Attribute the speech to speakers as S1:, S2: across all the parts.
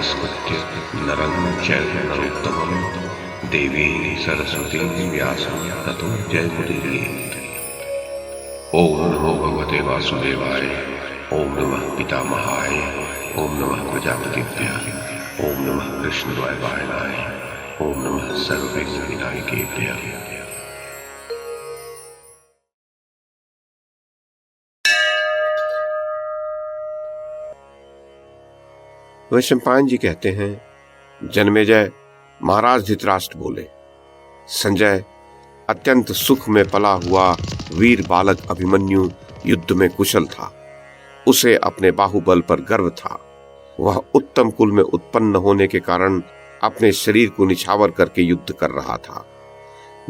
S1: नमस्कृत्य नरं चैव नरोत्तमं देवीं सरस्वतीं व्यासं ततो जयमुदीरयेत्। ओम नमो भगवते वासुदेवाय, ओम नमः पितामहाय, ओम नमः प्रजापतिभ्यः, ओम नमः कृष्णद्वैपायनाय, ओम नमः सर्वविघ्नविनायकेभ्यः। वैशंपायन जी कहते हैं, जन्मेजय महाराज धृतराष्ट्र बोले, संजय अत्यंत सुख में पला हुआ वीर बालक अभिमन्यु युद्ध में कुशल था। उसे अपने बाहुबल पर गर्व था। वह उत्तम कुल में उत्पन्न होने के कारण अपने शरीर को निछावर करके युद्ध कर रहा था।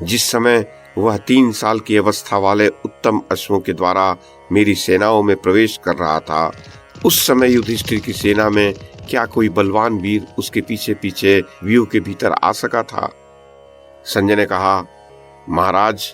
S1: जिस समय वह 3 साल की अवस्था वाले उत्तम अश्वों के द्वारा मेरी सेनाओं में प्रवेश कर रहा था, उस समय युधिष्ठिर की सेना में क्या कोई बलवान वीर उसके पीछे पीछे व्यूह के भीतर आ सका था? संजय ने कहा, महाराज,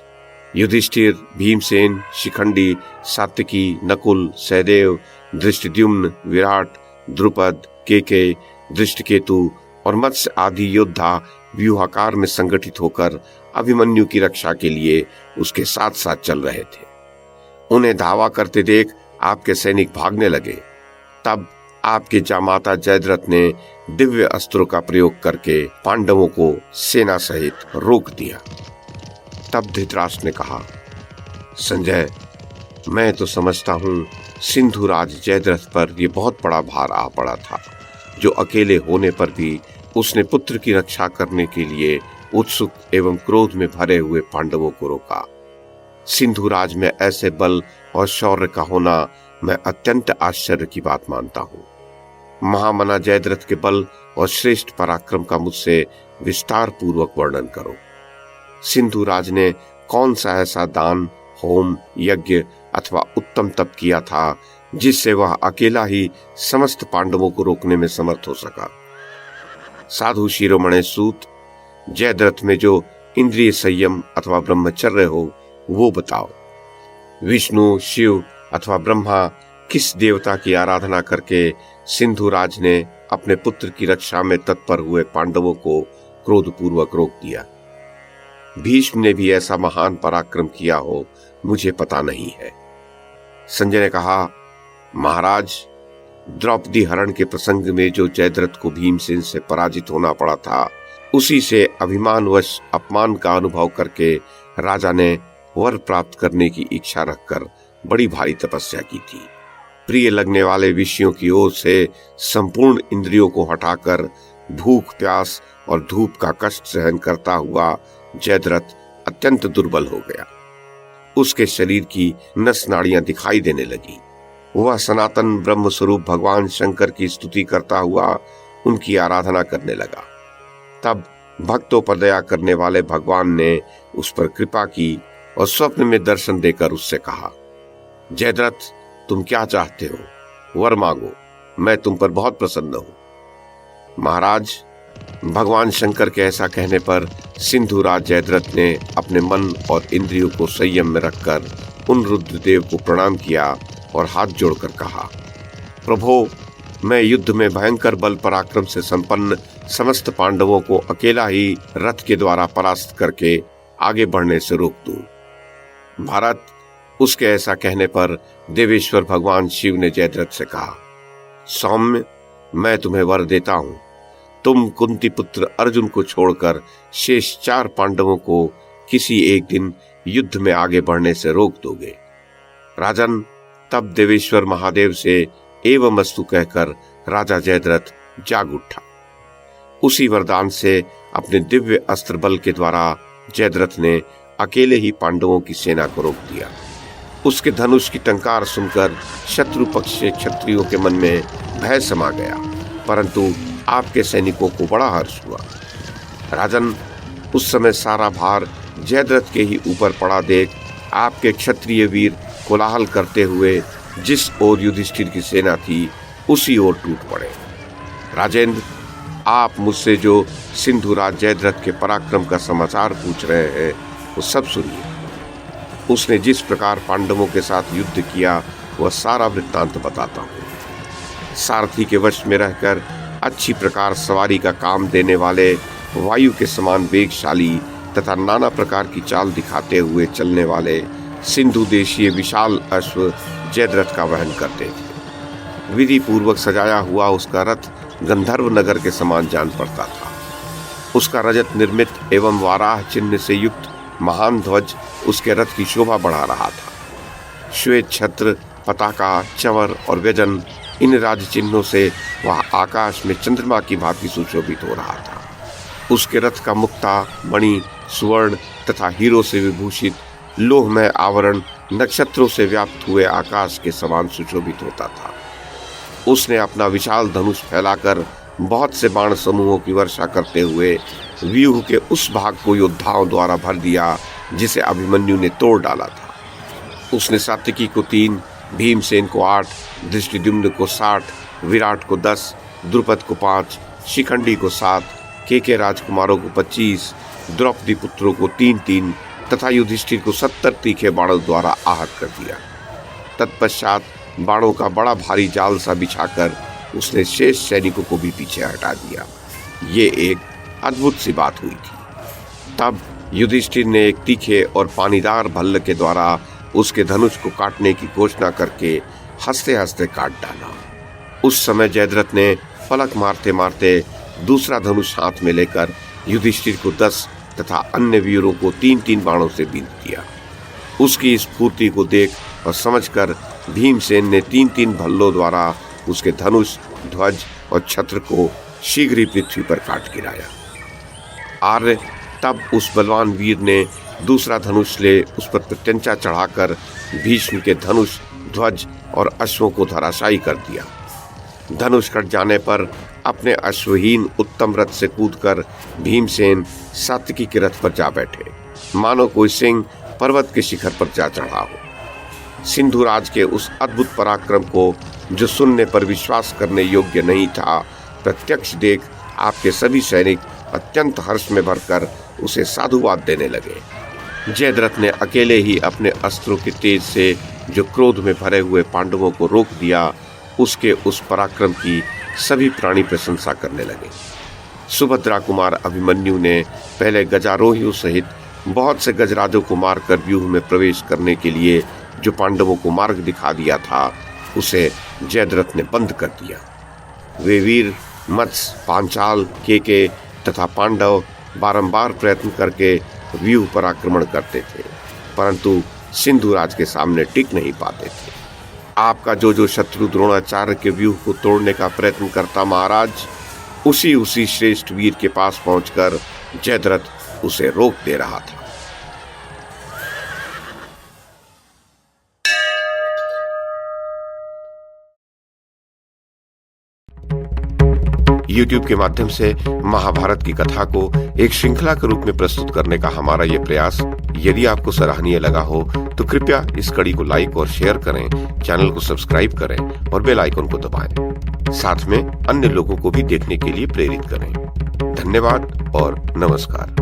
S1: युधिष्ठिर, भीमसेन, शिखंडी, सात्यकी, नकुल, सहदेव, धृष्टद्युम्न, विराट, द्रुपद, केके, दृष्टकेतु और मत्स्य आदि योद्धा व्यूहाकार में संगठित होकर अभिमन्यु की रक्षा के लिए उसके साथ साथ चल रहे थे। उन्हें धावा करते देख आपके सैनिक भागने लगे। तब आपके जामाता जयद्रथ ने दिव्य अस्त्रों का प्रयोग करके पांडवों को सेना सहित रोक दिया। तब धृतराष्ट्र ने कहा, संजय, मैं तो समझता हूँ सिंधुराज जयद्रथ पर यह बहुत बड़ा भार आ पड़ा था, जो अकेले होने पर भी उसने पुत्र की रक्षा करने के लिए उत्सुक एवं क्रोध में भरे हुए पांडवों को रोका। सिंधुराज में ऐसे बल और शौर्य का होना मैं अत्यंत आश्चर्य की बात मानता हूँ। महामना जयद्रथ के बल और श्रेष्ठ पराक्रम का मुझसे विस्तार पूर्वक वर्णन करो। सिंधुराज ने कौन सा ऐसा दान, होम, यज्ञ अथवा उत्तम तप किया था जिससे वह अकेला ही समस्त पांडवों को रोकने में समर्थ हो सका? साधु शिरोमणि सूत, जयद्रथ में जो इंद्रिय संयम अथवा ब्रह्मचर्य हो वो बताओ। विष्णु, शिव अथवा ब्रह्मा किस देवता की आराधना करके सिंधुराज ने अपने पुत्र की रक्षा में तत्पर हुए पांडवों को क्रोधपूर्वक रोक दिया? भीष्म ने भी ऐसा महान पराक्रम किया हो मुझे पता नहीं है। संजय ने कहा, महाराज, द्रौपदी हरण के प्रसंग में जो जयद्रथ को भीमसेन से पराजित होना पड़ा था, उसी से अभिमानवश अपमान का अनुभव करके राजा ने वर प्राप्त करने की इच्छा रखकर बड़ी भारी तपस्या की थी। प्रिय लगने वाले विषयों की ओर से संपूर्ण इंद्रियों को हटाकर भूख, प्यास और धूप का कष्ट सहन करता हुआ जयद्रथ अत्यंत दुर्बल हो गया। उसके शरीर की नस नाड़ियां दिखाई देने लगी। वह सनातन ब्रह्म स्वरूप भगवान शंकर की स्तुति करता हुआ उनकी आराधना करने लगा। तब भक्तों पर दया करने वाले भगवान ने उस पर कृपा की और स्वप्न में दर्शन देकर उससे कहा, जयद्रथ, तुम क्या चाहते हो? वर मांगो, मैं तुम पर बहुत प्रसन्न हूं। महाराज, भगवान शंकर के ऐसा कहने पर सिंधुराज जयद्रथ ने अपने मन और इंद्रियों को संयम में रखकर उन रुद्रदेव को प्रणाम किया और हाथ जोड़कर कहा, प्रभो, मैं युद्ध में भयंकर बल पराक्रम से संपन्न समस्त पांडवों को अकेला ही रथ के द्वारा परास्त करके आगे बढ़ने से रोक दूं। भारत, उसके ऐसा कहने पर देवेश्वर भगवान शिव ने जयद्रथ से कहा, सौम्य, मैं तुम्हें वर देता हूं। तुम कुंती पुत्र अर्जुन को छोड़कर शेष 4 पांडवों को किसी एक दिन युद्ध में आगे बढ़ने से रोक दोगे। राजन, तब देवेश्वर महादेव से एवमस्तु कहकर राजा जयद्रथ जाग उठा। उसी वरदान से अपने दिव्य अस्त्र बल के द्वारा जयद्रथ ने अकेले ही पांडवों की सेना को रोक दिया। उसके धनुष की टंकार सुनकर शत्रु पक्ष के क्षत्रियों के मन में भय समा गया, परंतु आपके सैनिकों को बड़ा हर्ष हुआ। राजन, उस समय सारा भार जयद्रथ के ही ऊपर पड़ा देख आपके क्षत्रिय वीर कोलाहल करते हुए जिस ओर युधिष्ठिर की सेना थी उसी ओर टूट पड़े। राजेंद्र, आप मुझसे जो सिंधुराज जयद्रथ के पराक्रम का समाचार पूछ रहे हैं वो सब सुनिए। उसने जिस प्रकार पांडवों के साथ युद्ध किया वह सारा वृत्तांत बताता हूँ। सारथी के वश में रहकर अच्छी प्रकार सवारी का काम देने वाले वायु के समान वेगशाली तथा नाना प्रकार की चाल दिखाते हुए चलने वाले सिंधु देशीय विशाल अश्व जयद्रथ का वहन करते थे। विधि पूर्वक सजाया हुआ उसका रथ गंधर्व नगर के समान जान पड़ता था। उसका रजत निर्मित एवं वाराह चिन्ह से युक्त महान ध्वज उसके रथ की शोभा बढ़ा रहा था। श्वेत छत्र, पताका, चंवर और व्यजन, इन राज चिन्हों से वह आकाश में चंद्रमा की भांति सुशोभित हो रहा था। उसके रथ का मुक्ता, मणि, सुवर्ण तथा हीरो से विभूषित लोहमय आवरण नक्षत्रों से व्याप्त हुए आकाश के समान सुशोभित होता था। उसने अपना विशाल धनुष फैलाकर बहुत से बाण समूहों की वर्षा करते हुए व्यूह के उस भाग को योद्धाओं द्वारा भर दिया जिसे अभिमन्यु ने तोड़ डाला था। उसने सात्विकी को 3, भीमसेन को 8, धृष्टद्युम्न को 60, विराट को 10, द्रुपद को 5, शिखंडी को 7, केके राजकुमारों को 25, द्रौपदी पुत्रों को 3-3 तथा युधिष्ठिर को 70 तीखे बाणों द्वारा आहत कर दिया। तत्पश्चात बाणों का बड़ा भारी जाल सा बिछाकर उसने शेष सैनिकों को भी पीछे हटा दिया। ये एक अद्भुत सी बात हुई थी। तब युधिष्ठिर ने एक तीखे और पानीदार भल्ल के द्वारा उसके धनुष को काटने की घोषणा करके हंसते हंसते काट डाला। उस समय जयद्रथ ने पलक मारते मारते दूसरा धनुष हाथ में लेकर युधिष्ठिर को 10 तथा अन्य वीरों को 3-3 बाणों से बींध दिया। उसकी इस फूर्ति को देख और समझकर भीमसेन ने 3-3 भल्लों द्वारा उसके धनुष, ध्वज और छत्र को शीघ्र ही पृथ्वी पर काट गिराया। आर्य तब उस बलवान वीर ने दूसरा धनुष ले उस पर प्रत्यंचा चढ़ाकर भीष्म के धनुष, ध्वज और अश्वों को धराशायी कर दिया। धनुष कट जाने पर अपने अश्वहीन उत्तम रथ से कूदकर भीमसेन सात्विकी के रथ पर जा बैठे, मानो कोई सिंह पर्वत के शिखर पर जा चढ़ा हो। सिंधुराज के उस अद्भुत पराक्रम को जो सुनने पर विश्वास करने योग्य नहीं था, प्रत्यक्ष देख आपके सभी सैनिक अत्यंत हर्ष में भरकर उसे साधुवाद देने लगे। जयद्रथ ने अकेले ही अपने अस्त्रों के तेज से जो क्रोध में भरे हुए पांडवों को रोक दिया, उसके उस पराक्रम की सभी प्राणी प्रशंसा करने लगे। सुभद्रा कुमार अभिमन्यु ने पहले गजारोहियों सहित बहुत से गजराजों को मारकर व्यूह में प्रवेश करने के लिए जो पांडवों को मार्ग दिखा दिया था, उसे जयद्रथ ने बंद कर दिया। वे वीर मत्स्य, पांचाल, केके तथा पांडव बारंबार प्रयत्न करके व्यूह पर आक्रमण करते थे, परंतु सिंधुराज के सामने टिक नहीं पाते थे। आपका जो शत्रु द्रोणाचार्य के व्यूह को तोड़ने का प्रयत्न करता महाराज, उसी श्रेष्ठ वीर के पास पहुंचकर जयद्रथ उसे रोक दे रहा था। YouTube के माध्यम से महाभारत की कथा को एक श्रृंखला के रूप में प्रस्तुत करने का हमारा ये प्रयास यदि आपको सराहनीय लगा हो तो कृपया इस कड़ी को लाइक और शेयर करें, चैनल को सब्सक्राइब करें और बेल आइकन को दबाएं। साथ में अन्य लोगों को भी देखने के लिए प्रेरित करें। धन्यवाद और नमस्कार।